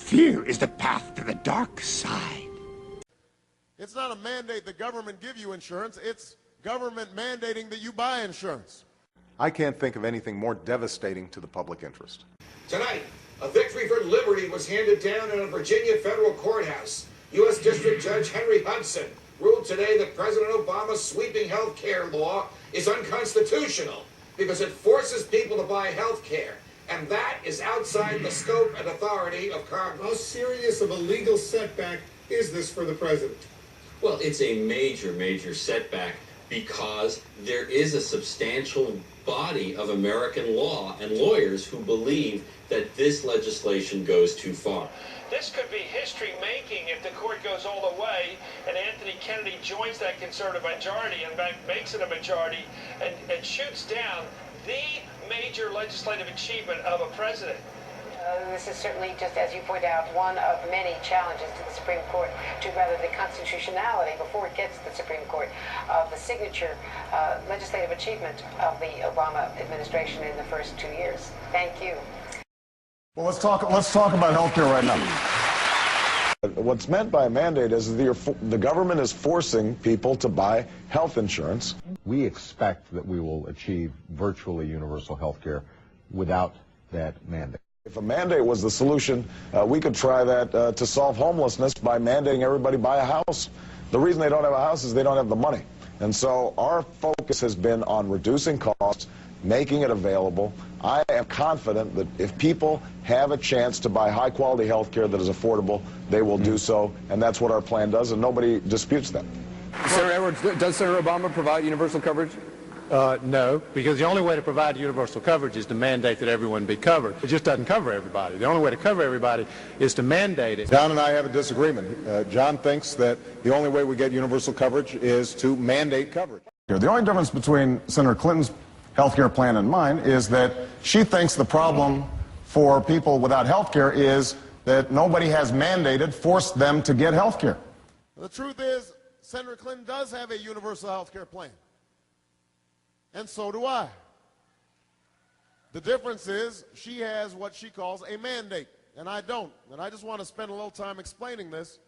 Fear is the path to the dark side. It's not a mandate the government give you insurance. It's government mandating that you buy insurance. I can't think of anything more devastating to the public interest. Tonight, a victory for liberty was handed down in a Virginia federal courthouse. U.S. District Judge Henry Hudson ruled today that President Obama's sweeping health care law is unconstitutional because it forces people to buy health care, and that is outside the scope and authority of Congress. How serious of a legal setback is this for the president? Well, it's a major, major setback because there is a substantial body of American law and lawyers who believe that this legislation goes too far. This could be history-making if the court goes all the way and Anthony Kennedy joins that conservative majority and makes it a majority and shoots down the major legislative achievement of a president. This is certainly, just as you point out, one of many challenges to the Supreme Court to rather the constitutionality, before it gets to the Supreme Court, of the signature legislative achievement of the Obama administration in the first 2 years. Thank you. Well, let's talk about health care right now. What's meant by a mandate is the government is forcing people to buy health insurance. We expect that we will achieve virtually universal health care without that mandate. If a mandate was the solution, we could try that to solve homelessness by mandating everybody buy a house. The reason they don't have a house is they don't have the money. And so our focus has been on reducing costs, making it available. I am confident that if people have a chance to buy high-quality health care that is affordable, they will do so, and that's what our plan does, and nobody disputes that. Senator Edwards, does Senator Obama provide universal coverage? No, because the only way to provide universal coverage is to mandate that everyone be covered. It just doesn't cover everybody. The only way to cover everybody is to mandate it. John and I have a disagreement. John thinks that the only way we get universal coverage is to mandate coverage. The only difference between Senator Clinton's health care plan and mine is that she thinks the problem for people without health care is that nobody has forced them to get health care. The truth is, Senator Clinton does have a universal health care plan. And so do I. The difference is she has what she calls a mandate, and I don't. And I just want to spend a little time explaining this.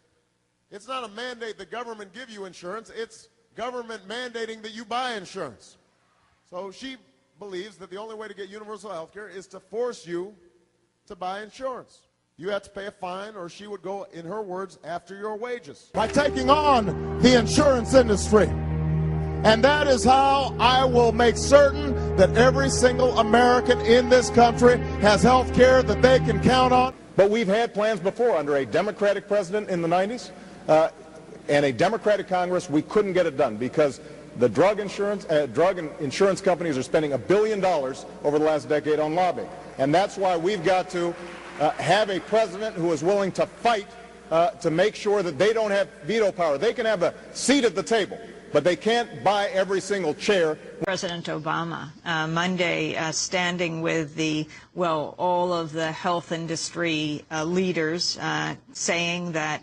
It's not a mandate the government give you insurance. It's government mandating that you buy insurance. So she believes that the only way to get universal health care is to force you to buy insurance. You have to pay a fine, or she would go, in her words, after your wages. By taking on the insurance industry. And that is how I will make certain that every single American in this country has health care that they can count on. But we've had plans before under a Democratic president in the 90s and a Democratic Congress. We couldn't get it done because the drug and insurance companies are spending $1 billion over the last decade on lobbying. And that's why we've got to have a president who is willing to fight to make sure that they don't have veto power. They can have a seat at the table, but they can't buy every single chair. President Obama Monday standing with all of the health industry leaders saying that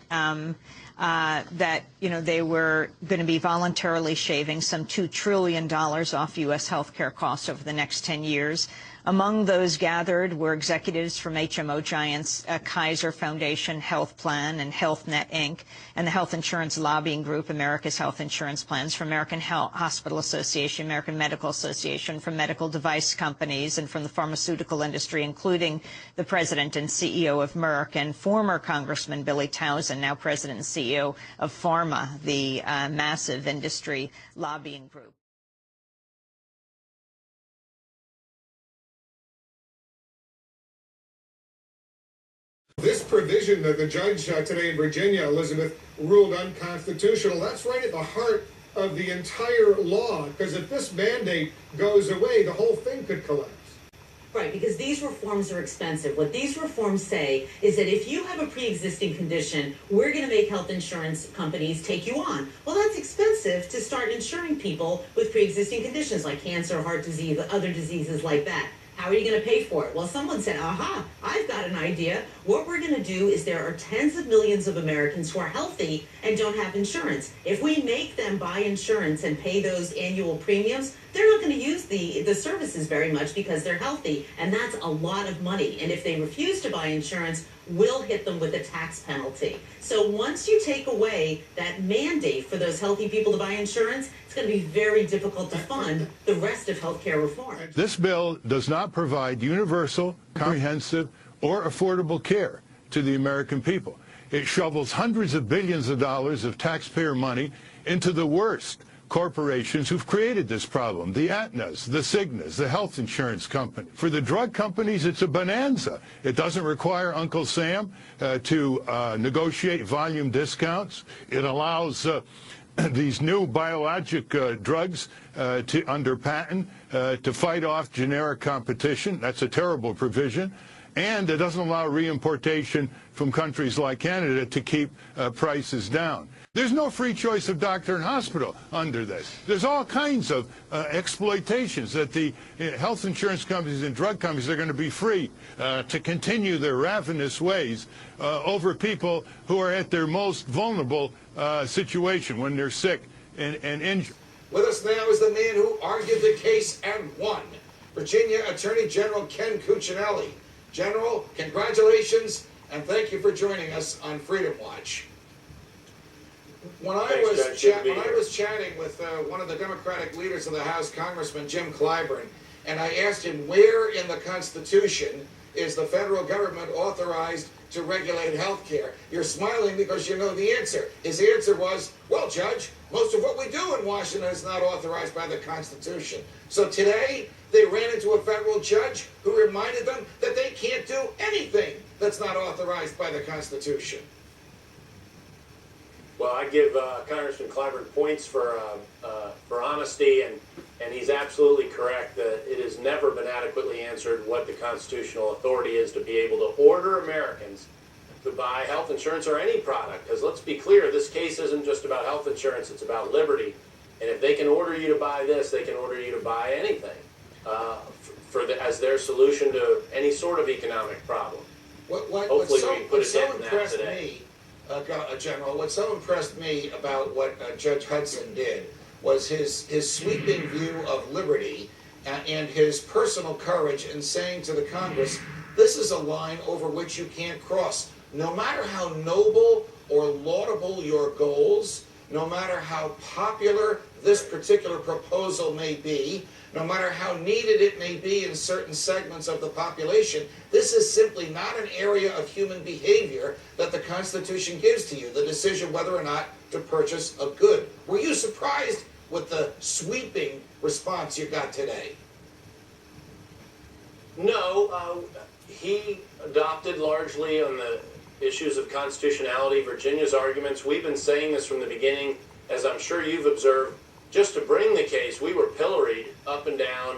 they were going to be voluntarily shaving some $2 trillion off U.S. health care costs over the next 10 years. Among those gathered were executives from HMO giants Kaiser Foundation Health Plan and Health Net Inc., and the health insurance lobbying group America's Health Insurance Plans, from American Hospital Association, American Medical Association, from medical device companies, and from the pharmaceutical industry, including the president and CEO of Merck and former Congressman Billy Townsend, now president and CEO of Pharma, the massive industry lobbying group. This provision that the judge today in Virginia, Elizabeth, ruled unconstitutional, that's right at the heart of the entire law, because if this mandate goes away, the whole thing could collapse. Right, because these reforms are expensive. What these reforms say is that if you have a pre-existing condition, we're going to make health insurance companies take you on. Well, that's expensive to start insuring people with pre-existing conditions like cancer, heart disease, other diseases like that. How are you going to pay for it? Well, someone said, aha, I've got an idea. What we're going to do is there are tens of millions of Americans who are healthy and don't have insurance. If we make them buy insurance and pay those annual premiums, they're not going to use the services very much because they're healthy, and that's a lot of money. And if they refuse to buy insurance, will hit them with a tax penalty. So once you take away that mandate for those healthy people to buy insurance, it's going to be very difficult to fund the rest of healthcare reform. This bill does not provide universal, comprehensive, or affordable care to the American people. It shovels hundreds of billions of dollars of taxpayer money into the worst corporations who've created this problem, the Aetnas, the Cignas, the health insurance company. For the drug companies, it's a bonanza. It doesn't require Uncle Sam to negotiate volume discounts. It allows these new biologic drugs under patent to fight off generic competition. That's a terrible provision. And it doesn't allow reimportation from countries like Canada to keep prices down. There's no free choice of doctor and hospital under this. There's all kinds of exploitations that the health insurance companies and drug companies are going to be free to continue their ravenous ways over people who are at their most vulnerable situation when they're sick and injured. With us now is the man who argued the case and won, Virginia Attorney General Ken Cuccinelli. General, congratulations, and thank you for joining us on Freedom Watch. When I was chatting with one of the Democratic leaders of the House, Congressman Jim Clyburn, and I asked him where in the Constitution is the federal government authorized to regulate health care. You're smiling because you know the answer. His answer was, well, Judge, most of what we do in Washington is not authorized by the Constitution. So today, they ran into a federal judge who reminded them that they can't do anything that's not authorized by the Constitution. Well, I give Congressman Clyburn points for honesty, and he's absolutely correct that it has never been adequately answered what the constitutional authority is to be able to order Americans to buy health insurance or any product. Because let's be clear, this case isn't just about health insurance, it's about liberty. And if they can order you to buy this, they can order you to buy anything as their solution to any sort of economic problem. Hopefully we can put a dent in that today. General, what so impressed me about what Judge Hudson did was his sweeping view of liberty and his personal courage in saying to the Congress, this is a line over which you can't cross. No matter how noble or laudable your goals, no matter how popular this particular proposal may be, no matter how needed it may be in certain segments of the population, this is simply not an area of human behavior that the Constitution gives to you, the decision whether or not to purchase a good. Were you surprised with the sweeping response you got today? No, he adopted largely on the issues of constitutionality Virginia's arguments. We've been saying this from the beginning, as I'm sure you've observed. Just to bring the case, we were pilloried up and down,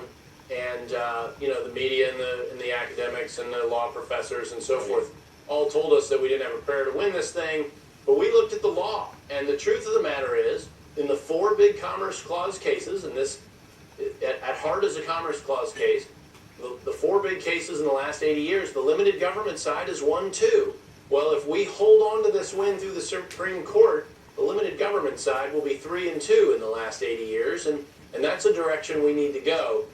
and the media and the academics and the law professors and so forth all told us that we didn't have a prayer to win this thing. But we looked at the law, and the truth of the matter is, in the 4 big Commerce Clause cases, and this at heart is a Commerce Clause case, the 4 big cases in the last 80 years, the limited government side has won 2. Well, if we hold on to this win through the Supreme Court, the limited government side will be 3-2 in the last 80 years, and that's a direction we need to go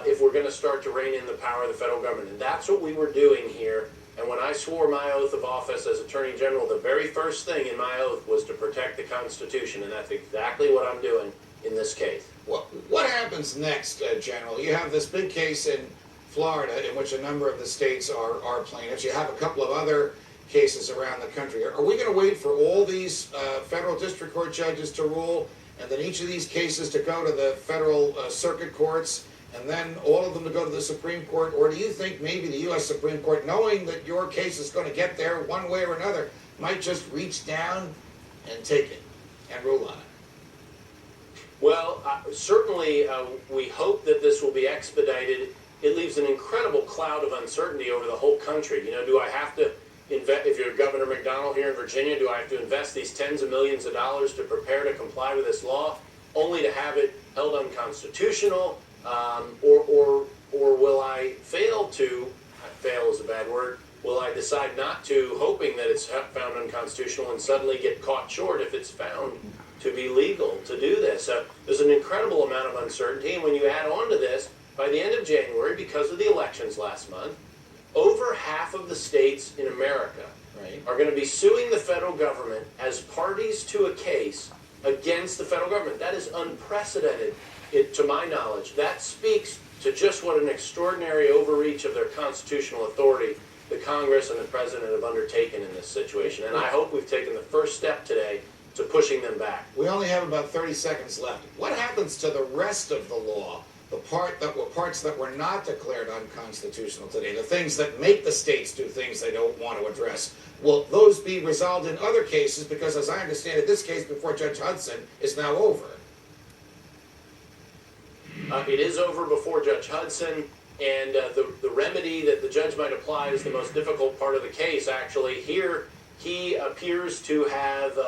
if we're going to start to rein in the power of the federal government. And that's what we were doing here. And when I swore my oath of office as Attorney General, the very first thing in my oath was to protect the Constitution, and that's exactly what I'm doing in this case. What happens next, General? You have this big case in Florida in which a number of the states are plaintiffs. You have a couple of other cases around the country. Are we going to wait for all these federal district court judges to rule, and then each of these cases to go to the federal circuit courts, and then all of them to go to the Supreme Court? Or do you think maybe the U.S. Supreme Court, knowing that your case is going to get there one way or another, might just reach down and take it and rule on it? Well, certainly we hope that this will be expedited. It leaves an incredible cloud of uncertainty over the whole country. Do I have to if you're Governor McDonnell here in Virginia, do I have to invest these tens of millions of dollars to prepare to comply with this law, only to have it held unconstitutional, or will I fail is a bad word, will I decide not to, hoping that it's found unconstitutional and suddenly get caught short if it's found to be legal to do this? There's an incredible amount of uncertainty, and when you add on to this, by the end of January, because of the elections last month, over half of the states in America are going to be suing the federal government as parties to a case against the federal government. That is unprecedented, to my knowledge. That speaks to just what an extraordinary overreach of their constitutional authority the Congress and the President have undertaken in this situation. And I hope we've taken the first step today to pushing them back. We only have about 30 seconds left. What happens to the rest of the law, the parts that were not declared unconstitutional today, the things that make the states do things they don't want to address? Will those be resolved in other cases? Because as I understand it, this case before Judge Hudson is now over. It is over before Judge Hudson, and the remedy that the judge might apply is the most difficult part of the case, actually. Here, he appears to have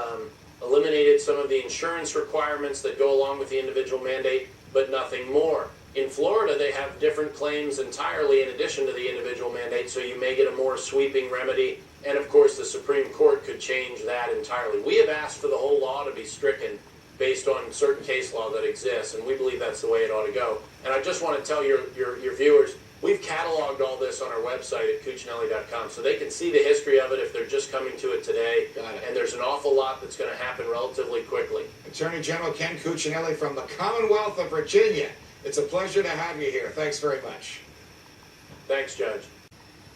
eliminated some of the insurance requirements that go along with the individual mandate, but nothing more. In Florida, they have different claims entirely in addition to the individual mandate, so you may get a more sweeping remedy, and of course the Supreme Court could change that entirely. We have asked for the whole law to be stricken based on certain case law that exists, and we believe that's the way it ought to go. And I just want to tell your viewers, we've cataloged all this on our website at Cuccinelli.com, so they can see the history of it if they're just coming to it today. And there's an awful lot that's going to happen relatively quickly. Attorney General Ken Cuccinelli from the Commonwealth of Virginia. It's a pleasure to have you here. Thanks very much. Thanks, Judge.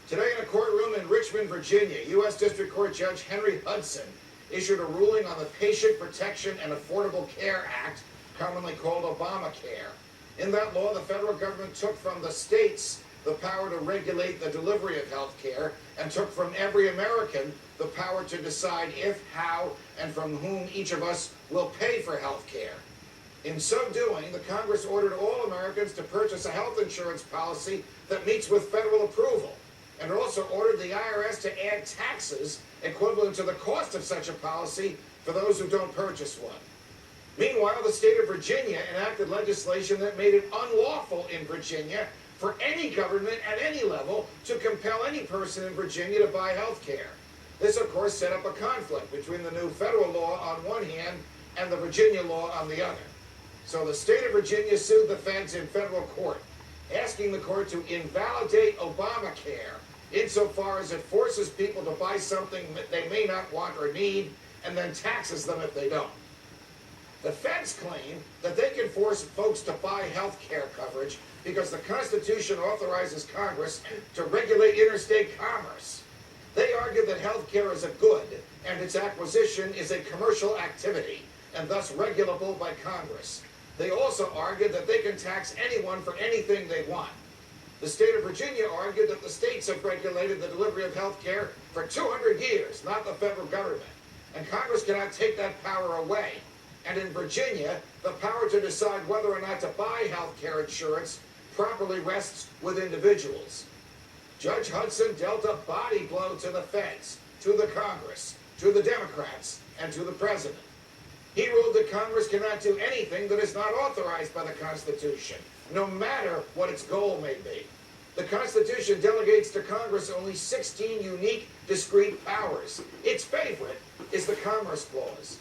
Today in a courtroom in Richmond, Virginia, U.S. District Court Judge Henry Hudson issued a ruling on the Patient Protection and Affordable Care Act, commonly called Obamacare. In that law, the federal government took from the states the power to regulate the delivery of health care and took from every American the power to decide if, how, and from whom each of us will pay for health care. In so doing, the Congress ordered all Americans to purchase a health insurance policy that meets with federal approval. And it also ordered the IRS to add taxes equivalent to the cost of such a policy for those who don't purchase one. Meanwhile, the state of Virginia enacted legislation that made it unlawful in Virginia for any government at any level to compel any person in Virginia to buy health care. This, of course, set up a conflict between the new federal law on one hand and the Virginia law on the other. So the state of Virginia sued the feds in federal court, asking the court to invalidate Obamacare insofar as it forces people to buy something that they may not want or need and then taxes them if they don't. The feds claim that they can force folks to buy health care coverage because the Constitution authorizes Congress to regulate interstate commerce. They argue that health care is a good and its acquisition is a commercial activity and thus regulable by Congress. They also argue that they can tax anyone for anything they want. The state of Virginia argued that the states have regulated the delivery of health care for 200 years, not the federal government, and Congress cannot take that power away. And in Virginia, the power to decide whether or not to buy health care insurance properly rests with individuals. Judge Hudson dealt a body blow to the feds, to the Congress, to the Democrats, and to the President. He ruled that Congress cannot do anything that is not authorized by the Constitution, no matter what its goal may be. The Constitution delegates to Congress only 16 unique, discrete powers. Its favorite is the Commerce Clause.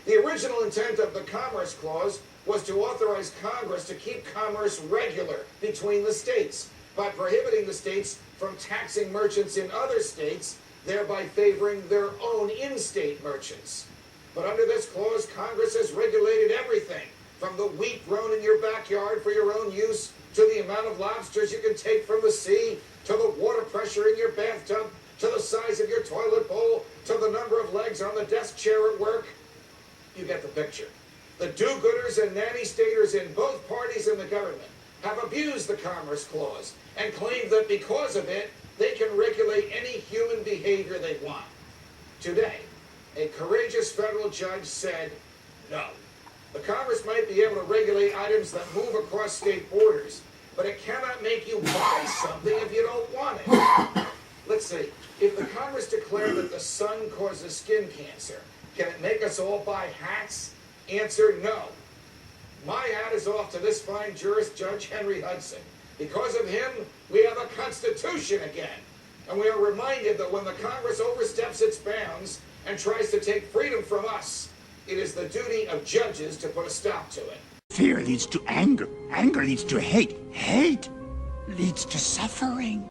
The original intent of the Commerce Clause was to authorize Congress to keep commerce regular between the states by prohibiting the states from taxing merchants in other states, thereby favoring their own in-state merchants. But under this clause, Congress has regulated everything, from the wheat grown in your backyard for your own use, to the amount of lobsters you can take from the sea, to the water pressure in your bathtub, to the size of your toilet bowl, to the number of legs on the desk chair at work. You get the picture. The do-gooders and nanny-staters in both parties in the government have abused the Commerce Clause and claimed that because of it, they can regulate any human behavior they want. Today, a courageous federal judge said no. The Congress might be able to regulate items that move across state borders, but it cannot make you buy something if you don't want it. Let's see. If the Congress declared that the sun causes skin cancer, can it make us all buy hats? Answer, no. My hat is off to this fine jurist, Judge Henry Hudson. Because of him, we have a Constitution again. And we are reminded that when the Congress oversteps its bounds and tries to take freedom from us, it is the duty of judges to put a stop to it. Fear leads to anger. Anger leads to hate. Hate leads to suffering.